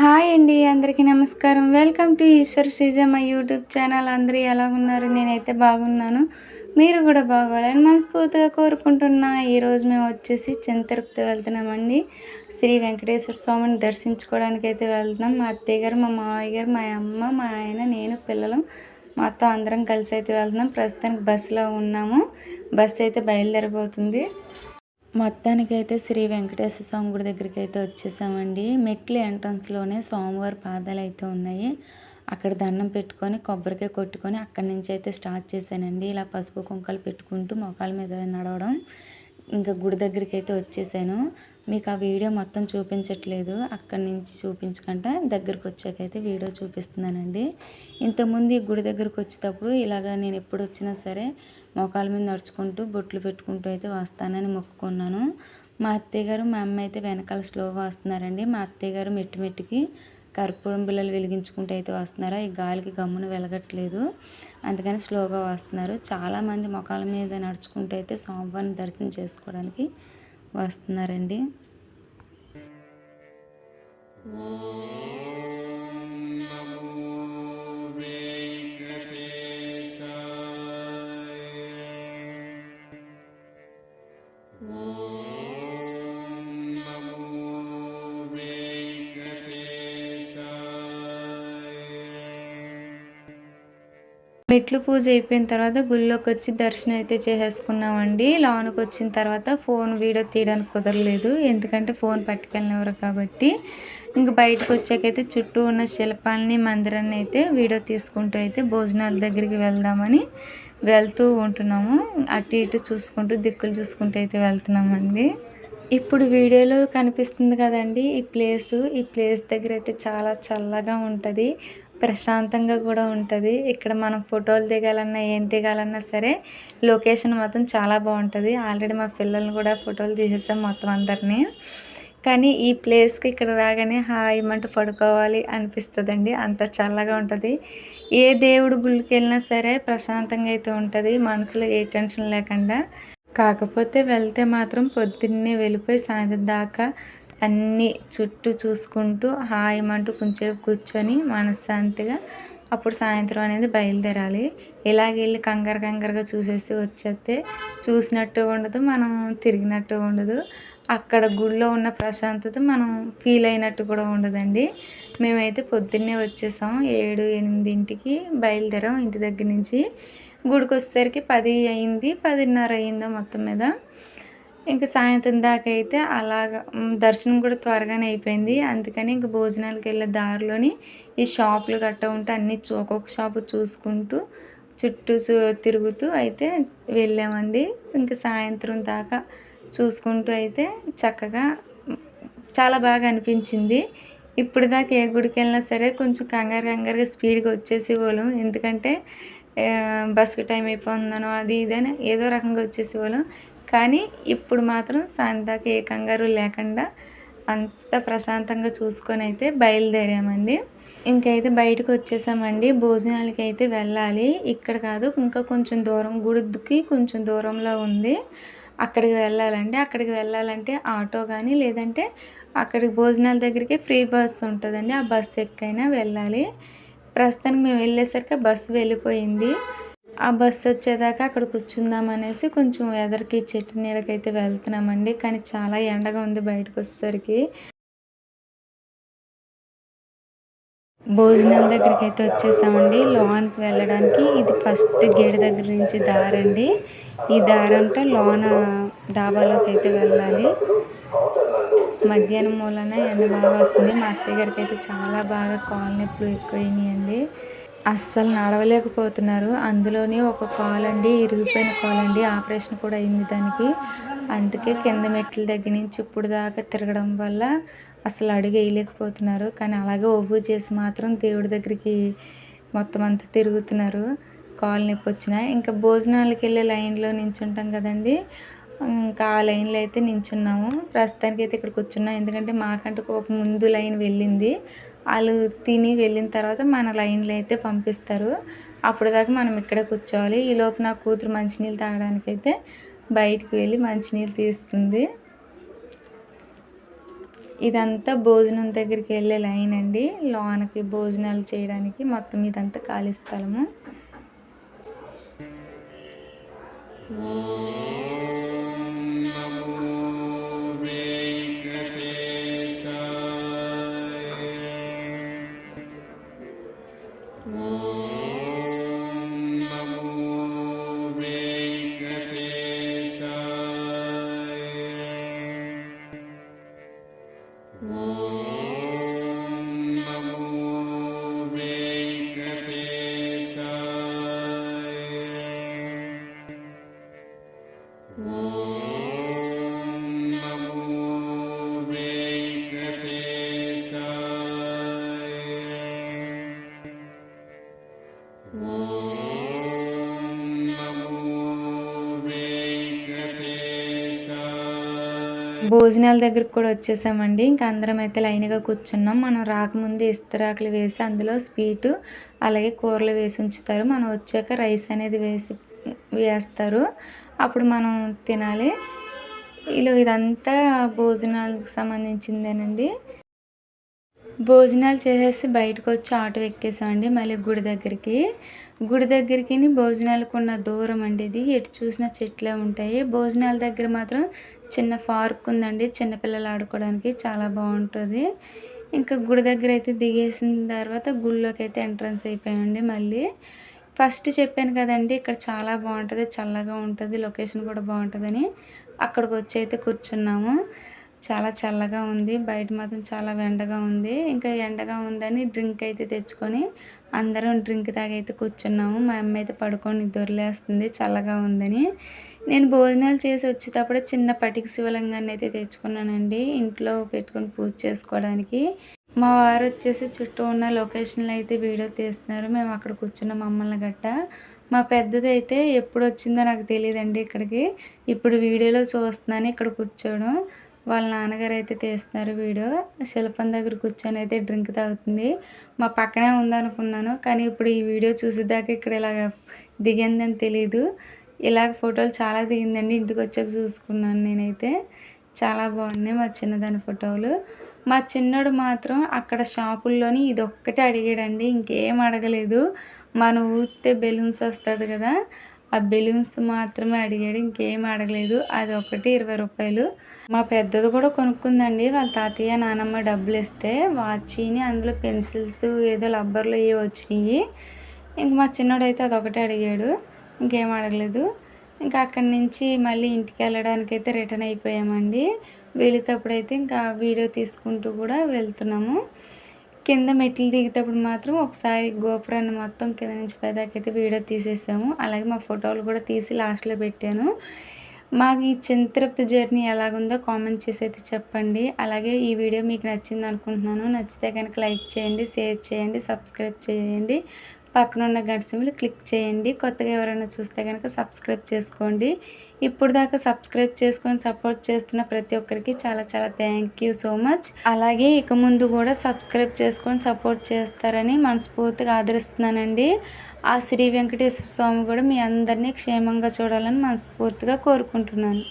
Hi అండి, అందరికీ నమస్కారం. Welcome to Eshwar Sreeja my YouTube channel. అందరూ ఎలా ఉన్నారు? నేనైతే బాగున్నాను. మీరు కూడా బాగోవాలని మనస్ఫూర్తిగా కోరుకుంటున్నా. ఈరోజు మేము వచ్చేసి తిరుపతి వెళ్తున్నామండి. శ్రీ వెంకటేశ్వర స్వామిని దర్శించుకోవడానికి అయితే వెళ్తున్నాం. మా అత్తయ్య గారు, మా మామయ్య గారు, మా అమ్మ, మా ఆయన, నేను, పిల్లలు మొత్తం అందరం కలిసి అయితే వెళ్తున్నాం. ప్రస్తుతానికి బస్సులో ఉన్నాము. బస్సు అయితే బయలుదేరబోతుంది. మొత్తానికైతే శ్రీ వెంకటేశ్వర స్వామి గుడి దగ్గరికి అయితే వచ్చేసామండి. మెట్ల ఎంట్రన్స్లోనే స్వామివారి పాదాలు అయితే ఉన్నాయి. అక్కడ దండం పెట్టుకొని కొబ్బరికాయ కొట్టుకొని అక్కడి నుంచి అయితే స్టార్ట్ చేశానండి. ఇలా పసుపు కుంకాలు పెట్టుకుంటూ మొఖాల మీద నడవడం. ఇంకా గుడి దగ్గరికి అయితే వచ్చేసాను. మీకు ఆ వీడియో మొత్తం చూపించట్లేదు, అక్కడి నుంచి చూపించకుండా దగ్గరికి వచ్చాకైతే వీడియో చూపిస్తున్నానండి. ఇంతకుముందు ఈ గుడి దగ్గరికి వచ్చేటప్పుడు ఇలాగా నేను ఎప్పుడు వచ్చినా సరే మోకాల మీద నడుచుకుంటూ బొట్లు పెట్టుకుంటూ అయితే వస్తానని మొక్కుకున్నాను. మా అత్తయ్య గారు, మా అమ్మ అయితే వెనకాల స్లోగా వస్తున్నారండి. మా అత్తయ్య గారు మెట్టుకి కర్పూరం బిళ్ళలు వెలిగించుకుంటూ అయితే వస్తున్నారా, ఈ గాలికి గమ్మున వెలగట్లేదు, అందుకని స్లోగా వస్తున్నారు. చాలామంది మొఖాల మీద నడుచుకుంటూ అయితే స్వామివారిని దర్శనం చేసుకోవడానికి వస్తున్నారండి. మెట్లు పూజ అయిపోయిన తర్వాత గుళ్ళోకి వచ్చి దర్శనం అయితే చేసేసుకున్నామండి. లోనికి వచ్చిన తర్వాత ఫోన్ వీడియో తీయడానికి కుదరలేదు, ఎందుకంటే ఫోన్ పట్టుకెళ్ళినవారు కాబట్టి. ఇంక బయటకు వచ్చాకైతే చుట్టూ ఉన్న శిల్పాలని, మందిరాన్ని అయితే వీడియో తీసుకుంటూ అయితే భోజనాల దగ్గరికి వెళ్దామని వెళ్తూ ఉంటున్నాము. అటు ఇటు చూసుకుంటూ దిక్కులు చూసుకుంటూ అయితే వెళ్తున్నామండి. ఇప్పుడు వీడియోలో కనిపిస్తుంది కదండి ఈ ప్లేస్ దగ్గర అయితే చాలా చల్లగా ఉంటుంది, ప్రశాంతంగా కూడా ఉంటుంది. ఇక్కడ మనం ఫోటోలు దిగాలన్నా ఏం దిగాలన్నా సరే లొకేషన్ మాత్రం చాలా బాగుంటుంది. ఆల్రెడీ మా పిల్లల్ని కూడా ఫోటోలు తీసేసాం మొత్తం అందరినీ. కానీ ఈ ప్లేస్కి ఇక్కడ రాగానే హాయ్ మంటూ పడుకోవాలి అనిపిస్తుందండి, అంత చల్లగా ఉంటుంది. ఏ దేవుడు గుళ్ళకి వెళ్ళినా సరే ప్రశాంతంగా అయితే ఉంటుంది, మనసులో ఏ టెన్షన్ లేకుండా. కాకపోతే వెళ్తే మాత్రం పొద్దున్నే వెళ్ళిపోయి సాయంత్రం దాకా అన్నీ చుట్టూ చూసుకుంటూ హాయమంటూ కొంచెంసేపు కూర్చొని మనశ్శాంతిగా అప్పుడు సాయంత్రం అనేది బయలుదేరాలి. ఇలాగెళ్ళి కంగారుగా చూసేసి వచ్చేస్తే చూసినట్టు ఉండదు, మనం తిరిగినట్టు ఉండదు. అక్కడ గుడిలో ఉన్న ప్రశాంతత మనం ఫీల్ అయినట్టు కూడా ఉండదండి. మేమైతే పొద్దున్నే వచ్చేసాం, 7-8ంటికి బయలుదేరాం ఇంటి దగ్గర నుంచి. గుడికి వచ్చేసరికి 10 అయింది, 10:30 అయిందో మొత్తం మీద. ఇంకా సాయంత్రం దాకా అయితే అలాగ దర్శనం కూడా త్వరగానే అయిపోయింది. అందుకని ఇంక భోజనాలకు వెళ్ళే దారిలోని ఈ షాపులు గట్ట ఉంటే అన్నీ ఒక్కొక్క షాపు చూసుకుంటూ చుట్టూ తిరుగుతూ అయితే వెళ్ళామండి. ఇంకా సాయంత్రం దాకా చూసుకుంటూ అయితే చక్కగా చాలా బాగా అనిపించింది. ఇప్పుడు దాకా ఏ గుడికి వెళ్ళినా సరే కొంచెం కంగారుగా స్పీడ్గా వచ్చేసేవాళ్ళం, ఎందుకంటే బస్కి టైం అయిపోతుందనో అది ఇదని ఏదో రకంగా వచ్చేసేవాళ్ళం. కానీ ఇప్పుడు మాత్రం సాయంత్రం దాకా ఏ కంగారు లేకుండా అంత ప్రశాంతంగా చూసుకొని అయితే బయలుదేరామండి. ఇంకైతే బయటకు వచ్చేసామండి. భోజనాలకి అయితే వెళ్ళాలి, ఇక్కడ కాదు ఇంకా కొంచెం దూరం, గుడికి కొంచెం దూరంలో ఉంది, అక్కడికి వెళ్ళాలండి. అక్కడికి వెళ్ళాలంటే ఆటో కానీ లేదంటే అక్కడికి భోజనాల దగ్గరికి ఫ్రీ బస్సు ఉంటుందండి, ఆ బస్సు ఎక్కైనా వెళ్ళాలి. ప్రస్తుతానికి మేము వెళ్ళేసరికి బస్సు వెళ్ళిపోయింది. ఆ బస్సు వచ్చేదాకా అక్కడ కూర్చుందాం అనేసి కొంచెం ఎదరికి చెట్టు నీడకైతే వెళ్తున్నామండి. కానీ చాలా ఎండగా ఉంది బయటకు వచ్చేసరికి. భోజనాల దగ్గరికి అయితే వచ్చేసామండి. లోనికి వెళ్ళడానికి ఇది ఫస్ట్ గేట్ దగ్గర నుంచి దారండి. ఈ దారంటే లోన డాబాలోకి అయితే వెళ్ళాలి. మధ్యాహ్నం మూలన ఎండ బాగా వస్తుంది. మా అత్తయ్య గారికి అయితే చాలా బాగా కాలు నొప్పులు ఎక్కువైనాయండి, అస్సలు నడవలేకపోతున్నారు. అందులోనే ఒక కాలండి ఇరిగిపోయిన కాలండి, ఆపరేషన్ కూడా అయింది దానికి. అందుకే కింద మెట్ల దగ్గర నుంచి ఇప్పుడు దాకా తిరగడం వల్ల అసలు అడుగు వేయలేకపోతున్నారు. కానీ అలాగే ఒవ్వు చేసి మాత్రం దేవుడి దగ్గరికి మొత్తం అంతా తిరుగుతున్నారు కాలు నొప్పి వచ్చినా. ఇంకా భోజనాలకు వెళ్ళే లైన్లో నించుంటాం కదండి, ఇంకా ఆ లైన్లో అయితే నించున్నాము. ప్రస్తుతానికి అయితే ఇక్కడ కూర్చున్నాం, ఎందుకంటే మాకంటూ ఒక ముందు లైన్ వెళ్ళింది. వాళ్ళు తిని వెళ్ళిన తర్వాత మన లైన్లో అయితే పంపిస్తారు, అప్పుడు దాకా మనం ఇక్కడే కూర్చోవాలి. ఈలోపు నా కూతురు మంచినీళ్ళు తాగడానికైతే బయటికి వెళ్ళి మంచినీళ్ళు తీస్తుంది. ఇదంతా భోజనం దగ్గరికి వెళ్ళే లైన్ అండి. లోనకి భోజనాలు చేయడానికి మొత్తం ఇదంతా ఖాళీ స్థలము. భోజనాల దగ్గరికి కూడా వచ్చేసామండి. ఇంకా అందరం అయితే లైన్గా కూర్చున్నాం. మనం రాకముందు ఇస్తరాకులు వేసి అందులో స్వీటు అలాగే కూరలు వేసి ఉంచుతారు. మనం వచ్చాక రైస్ అనేది వేస్తారు. అప్పుడు మనం తినాలి. ఇదంతా భోజనాలకు సంబంధించిందేనండి. భోజనాలు చేసేసి బయటకు వచ్చి ఆటో ఎక్కేసామండి. మళ్ళీ గుడి దగ్గరికి భోజనాలకు ఉన్న దూరం అండి ఇది. ఎటు చూసినా చెట్లే ఉంటాయి. భోజనాల దగ్గర మాత్రం చిన్న పార్క్ ఉందండి, చిన్నపిల్లలు ఆడుకోవడానికి చాలా బాగుంటుంది. ఇంకా గుడి దగ్గర అయితే దిగేసిన తర్వాత గుడిలోకి అయితే ఎంట్రన్స్ అయిపోయామండి. మళ్ళీ ఫస్ట్ చెప్పాను కదండి, ఇక్కడ చాలా బాగుంటుంది, చల్లగా ఉంటుంది, లొకేషన్ కూడా బాగుంటుందని. అక్కడికి వచ్చి అయితే కూర్చున్నాము. చాలా చల్లగా ఉంది, బయట మాత్రం చాలా ఎండగా ఉంది. ఇంకా ఎండగా ఉందని డ్రింక్ అయితే తెచ్చుకొని అందరం డ్రింక్ తాగైతే కూర్చున్నాము. మా అమ్మ అయితే పడుకొని దొరిలేస్తుంది చల్లగా ఉందని. నేను భోజనాలు చేసి వచ్చేటప్పుడే చిన్న పటిక శివలింగాన్ని అయితే తెచ్చుకున్నానండి, ఇంట్లో పెట్టుకొని పూజ చేసుకోవడానికి. మా వారు వచ్చేసి చుట్టూ ఉన్న లొకేషన్లు అయితే వీడియో తీస్తున్నారు. మేము అక్కడ కూర్చున్న మమ్మల్ని గట్ట. మా పెద్దది అయితే ఎప్పుడు వచ్చిందో నాకు తెలియదండి ఇక్కడికి. ఇప్పుడు వీడియోలో చూస్తున్నాను ఇక్కడ కూర్చోవడం. వాళ్ళ నాన్నగారు అయితే తీస్తున్నారు వీడియో. శిల్పం దగ్గర కూర్చొని అయితే డ్రింక్ తాగుతుంది. మా పక్కనే ఉందనుకున్నాను, కానీ ఇప్పుడు ఈ వీడియో చూసేదాకా ఇక్కడ ఇలాగ దిగిందని తెలీదు. ఇలాగ ఫోటోలు చాలా దిగిందండి. ఇంటికి వచ్చాక చూసుకున్నాను నేనైతే. చాలా బాగున్నాయి మా చిన్నదాని ఫోటోలు. మా చిన్నోడు మాత్రం అక్కడ షాపుల్లోని ఇది ఒక్కటే అడిగాడండి, ఇంకేం అడగలేదు. మనం ఊస్తే బెలూన్స్ వస్తుంది కదా, ఆ బెలూన్స్ మాత్రమే అడిగాడు, ఇంకేం అడగలేదు. అది ఒకటి 20 రూపాయలు. మా పెద్దది కూడా కొనుక్కుందండి. వాళ్ళ తాతయ్య నానమ్మ డబ్బులు ఇస్తే వాచిని, అందులో పెన్సిల్స్ ఏదో రబ్బర్లు ఏవో వచ్చినాయి. ఇంక మా చిన్నోడైతే అదొకటే అడిగాడు, ఇంకేం అడగలేదు. ఇంకా అక్కడి నుంచి మళ్ళీ ఇంటికి వెళ్ళడానికి అయితే రిటర్న్ అయిపోయామండి. వెళ్ళేటప్పుడైతే ఇంకా వీడియో తీసుకుంటూ కూడా వెళ్తున్నాము. కింద మెట్లు దిగేటప్పుడు మాత్రం ఒకసారి గోపురాన్ని మొత్తం కింద నుంచి పైదాకైతే వీడియో తీసేసాము. అలాగే మా ఫోటోలు కూడా తీసి లాస్ట్లో పెట్టాను. మాకు ఈ తిరుపతి జర్నీ ఎలాగుందో కామెంట్ చేసి అయితే చెప్పండి. అలాగే ఈ వీడియో మీకు నచ్చింది అనుకుంటున్నాను. నచ్చితే కనుక లైక్ చేయండి, షేర్ చేయండి, సబ్స్క్రైబ్ చేయండి, పక్కన ఉన్న గంట సింబల్ క్లిక్ చేయండి. కొత్తగా ఎవరైనా చూస్తే కనుక సబ్స్క్రైబ్ చేసుకోండి. ఇప్పుడు దాకా సబ్స్క్రైబ్ చేసుకొని సపోర్ట్ చేస్తున్న ప్రతి ఒక్కరికి చాలా చాలా థ్యాంక్ యూ సో మచ్. అలాగే ఇక ముందు కూడా సబ్స్క్రైబ్ చేసుకొని సపోర్ట్ చేస్తారని మనస్ఫూర్తిగా ఆదరిస్తున్నానండి. ఆ శ్రీ వెంకటేశ్వర స్వామి కూడా మీ అందరినీ క్షేమంగా చూడాలని మనస్ఫూర్తిగా కోరుకుంటున్నాను.